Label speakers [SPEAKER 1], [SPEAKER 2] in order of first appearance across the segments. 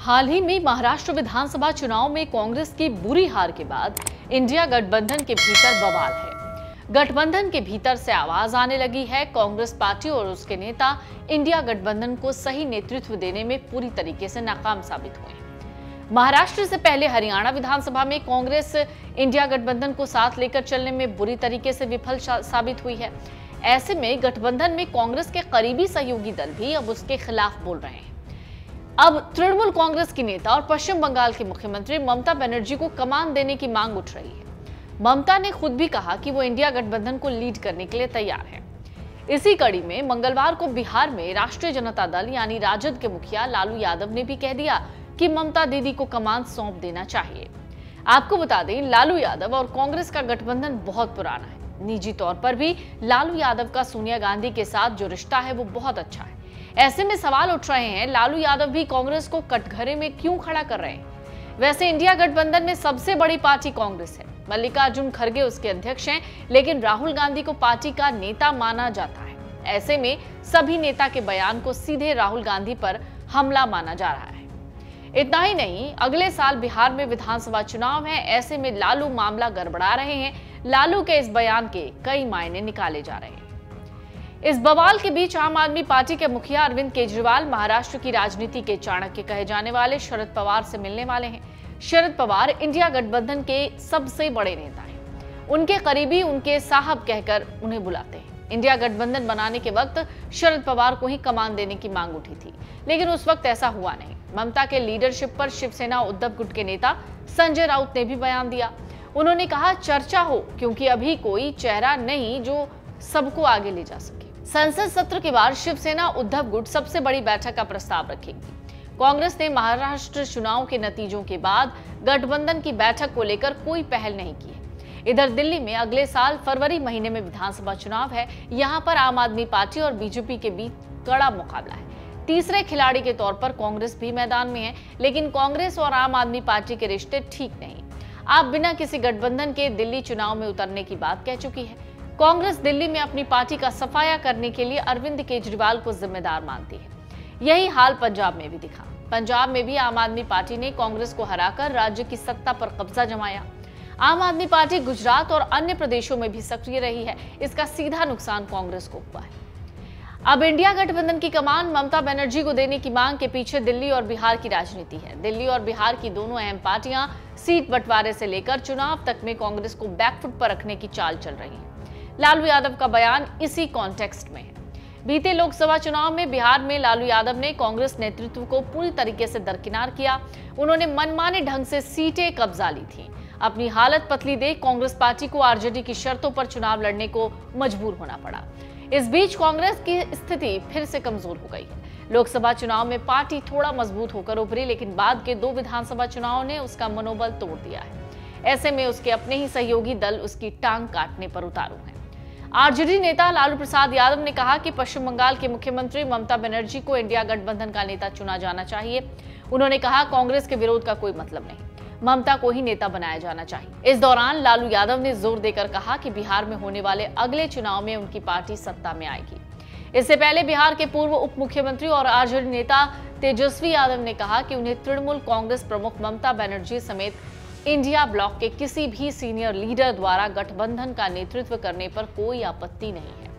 [SPEAKER 1] हाल ही में महाराष्ट्र विधानसभा चुनाव में कांग्रेस की बुरी हार के बाद इंडिया गठबंधन के भीतर बवाल है। गठबंधन के भीतर से आवाज आने लगी है कांग्रेस पार्टी और उसके नेता इंडिया गठबंधन को सही नेतृत्व देने में पूरी तरीके से नाकाम साबित हुए हैं। महाराष्ट्र से पहले हरियाणा विधानसभा में कांग्रेस इंडिया गठबंधन को साथ लेकर चलने में बुरी तरीके से विफल साबित हुई है। ऐसे में गठबंधन में कांग्रेस के करीबी सहयोगी दल भी अब उसके खिलाफ बोल रहे हैं। अब तृणमूल कांग्रेस की नेता और पश्चिम बंगाल की मुख्यमंत्री ममता बनर्जी को कमान देने की मांग उठ रही है। ममता ने खुद भी कहा कि वो इंडिया गठबंधन को लीड करने के लिए तैयार है। इसी कड़ी में मंगलवार को बिहार में राष्ट्रीय जनता दल यानी राजद के मुखिया लालू यादव ने भी कह दिया कि ममता दीदी को कमान सौंप देना चाहिए। आपको बता दें, लालू यादव और कांग्रेस का गठबंधन बहुत पुराना है। निजी तौर पर भी लालू यादव का सोनिया गांधी के साथ जो रिश्ता है वो बहुत अच्छा है। ऐसे में सवाल उठ रहे हैं, लालू यादव भी कांग्रेस को कटघरे में क्यों खड़ा कर रहे हैं? वैसे इंडिया गठबंधन में सबसे बड़ी पार्टी कांग्रेस है। मल्लिकार्जुन खड़गे उसके अध्यक्ष हैं, लेकिन राहुल गांधी को पार्टी का नेता माना जाता है। ऐसे में सभी नेता के बयान को सीधे राहुल गांधी पर हमला माना जा रहा है। इतना ही नहीं, अगले साल बिहार में विधानसभा चुनाव है। ऐसे में लालू मामला गड़बड़ा रहे हैं। लालू के इस बयान के कई मायने निकाले जा रहे हैं। इस बवाल के बीच आम आदमी पार्टी के मुखिया अरविंद केजरीवाल महाराष्ट्र की राजनीति के चाणक्य कहे जाने वाले शरद पवार से मिलने वाले हैं। शरद पवार इंडिया गठबंधन के सबसे बड़े नेता हैं। उनके करीबी उनके साहब कहकर उन्हें बुलाते हैं। इंडिया गठबंधन बनाने के वक्त शरद पवार को ही कमान देने की मांग उठी थी, लेकिन उस वक्त ऐसा हुआ नहीं। ममता के लीडरशिप पर शिवसेना उद्धव गुट के नेता संजय राउत ने भी बयान दिया। उन्होंने कहा, चर्चा हो, क्योंकि अभी कोई चेहरा नहीं जो सबको आगे ले जा सके। संसद सत्र के बाद शिवसेना उद्धव गुट सबसे बड़ी बैठक का प्रस्ताव रखेगी। कांग्रेस ने महाराष्ट्र चुनाव के नतीजों के बाद गठबंधन की बैठक को लेकर कोई पहल नहीं की है। इधर दिल्ली में अगले साल फरवरी महीने में विधानसभा चुनाव है। यहां पर आम आदमी पार्टी और बीजेपी के बीच कड़ा मुकाबला है। तीसरे खिलाड़ी के तौर पर कांग्रेस भी मैदान में है, लेकिन कांग्रेस और आम आदमी पार्टी के रिश्ते ठीक नहीं। आप बिना किसी गठबंधन के दिल्ली चुनाव में उतरने की बात कह चुकी है। कांग्रेस दिल्ली में अपनी पार्टी का सफाया करने के लिए अरविंद केजरीवाल को जिम्मेदार मानती है। यही हाल पंजाब में भी दिखा। पंजाब में भी आम आदमी पार्टी ने कांग्रेस को हराकर राज्य की सत्ता पर कब्जा जमाया। आम आदमी पार्टी गुजरात और अन्य प्रदेशों में भी सक्रिय रही है। इसका सीधा नुकसान कांग्रेस को हुआ है। अब इंडिया गठबंधन की कमान ममता बनर्जी को देने की मांग के पीछे दिल्ली और बिहार की राजनीति है। दिल्ली और बिहार की दोनों अहम पार्टियां सीट बंटवारे से लेकर चुनाव तक में कांग्रेस को बैकफुट पर रखने की चाल चल रही है। लालू यादव का बयान इसी कॉन्टेक्स्ट में है। बीते लोकसभा चुनाव में बिहार में लालू यादव ने कांग्रेस नेतृत्व को पूरी तरीके से दरकिनार किया। उन्होंने मनमाने ढंग से सीटें कब्जा ली थी। अपनी हालत पतली देख कांग्रेस पार्टी को आरजेडी की शर्तों पर चुनाव लड़ने को मजबूर होना पड़ा। इस बीच कांग्रेस की स्थिति फिर से कमजोर हो गई है। लोकसभा चुनाव में पार्टी थोड़ा मजबूत होकर उभरी, लेकिन बाद के 2 विधानसभा चुनाव ने उसका मनोबल तोड़ दिया है। ऐसे में उसके अपने ही सहयोगी दल उसकी टांग काटने पर उतारू हैं। आरजेडी नेता लालू प्रसाद यादव ने कहा कि पश्चिम बंगाल की मुख्यमंत्री ममता बनर्जी को इंडिया गठबंधन का नेता चुना जाना चाहिए। उन्होंने कहा, कांग्रेस के विरोध का कोई मतलब नहीं, ममता को ही नेता बनाया जाना चाहिए। इस दौरान लालू यादव ने जोर देकर कहा कि बिहार में होने वाले अगले चुनाव में उनकी पार्टी सत्ता में आएगी। इससे पहले बिहार के पूर्व उप मुख्यमंत्री और आरजेडी नेता तेजस्वी यादव ने कहा कि उन्हें तृणमूल कांग्रेस प्रमुख ममता बनर्जी समेत इंडिया ब्लॉक के किसी भी सीनियर लीडर द्वारा गठबंधन का नेतृत्व करने पर कोई आपत्ति नहीं है,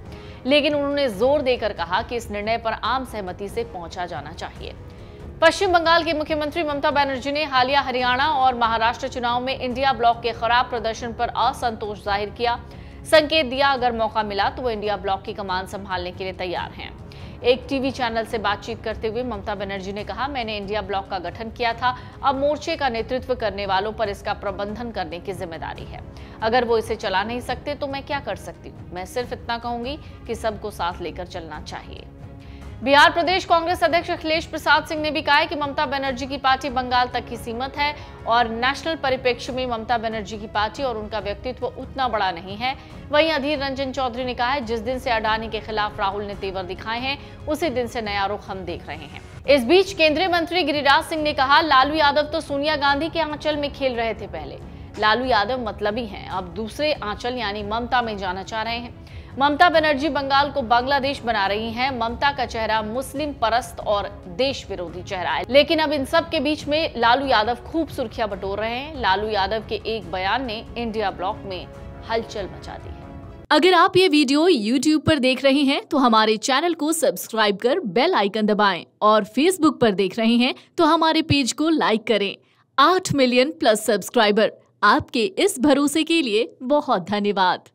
[SPEAKER 1] लेकिन उन्होंने जोर देकर कहा कि इस निर्णय पर आम सहमति से पहुंचा जाना चाहिए। पश्चिम बंगाल के मुख्यमंत्री ममता बनर्जी ने हालिया हरियाणा और महाराष्ट्र चुनाव में इंडिया ब्लॉक के खराब प्रदर्शन पर असंतोष जाहिर किया। संकेत दिया, अगर मौका मिला तो वो इंडिया ब्लॉक की कमान संभालने के लिए तैयार हैं। एक टीवी चैनल से बातचीत करते हुए ममता बनर्जी ने कहा, मैंने इंडिया ब्लॉक का गठन किया था। अब मोर्चे का नेतृत्व करने वालों पर इसका प्रबंधन करने की जिम्मेदारी है। अगर वो इसे चला नहीं सकते तो मैं क्या कर सकती हूँ? मैं सिर्फ इतना कहूंगी कि सबको साथ लेकर चलना चाहिए। बिहार प्रदेश कांग्रेस अध्यक्ष अखिलेश प्रसाद सिंह ने भी कहा है कि ममता बनर्जी की पार्टी बंगाल तक ही सीमित है और नेशनल परिप्रेक्ष्य में ममता बनर्जी की पार्टी और उनका व्यक्तित्व उतना बड़ा नहीं है। वहीं अधीर रंजन चौधरी ने कहा है, जिस दिन से अडानी के खिलाफ राहुल ने तेवर दिखाए हैं, उसी दिन से नया रुख हम देख रहे हैं। इस बीच केंद्रीय मंत्री गिरिराज सिंह ने कहा, लालू यादव तो सोनिया गांधी के आंचल में खेल रहे थे पहले। लालू यादव मतलबी हैं, अब दूसरे आंचल यानी ममता में जाना चाह रहे हैं। ममता बनर्जी बंगाल को बांग्लादेश बना रही हैं। ममता का चेहरा मुस्लिम परस्त और देश विरोधी चेहरा है, लेकिन अब इन सब के बीच में लालू यादव खूब सुर्खियां बटोर रहे हैं। लालू यादव के एक बयान ने इंडिया ब्लॉक में हलचल मचा दी है।
[SPEAKER 2] अगर आप ये वीडियो YouTube पर देख रहे हैं तो हमारे चैनल को सब्सक्राइब कर बेल आइकन दबाएं और Facebook पर देख रहे हैं तो हमारे पेज को लाइक करें। 8 मिलियन प्लस सब्सक्राइबर, आपके इस भरोसे के लिए बहुत धन्यवाद।